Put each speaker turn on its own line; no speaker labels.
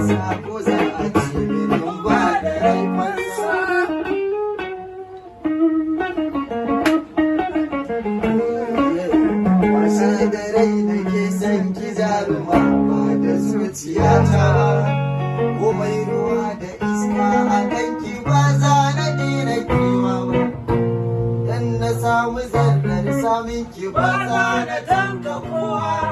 sako za a ce min ba da rai fansa. Ashe da rai da ke san ki jaruma ba da zuciyata komai ruwa da iska a kanki ba za na dina kima ba. Dan na samu zarrar samun ki ba za na tanka kowa.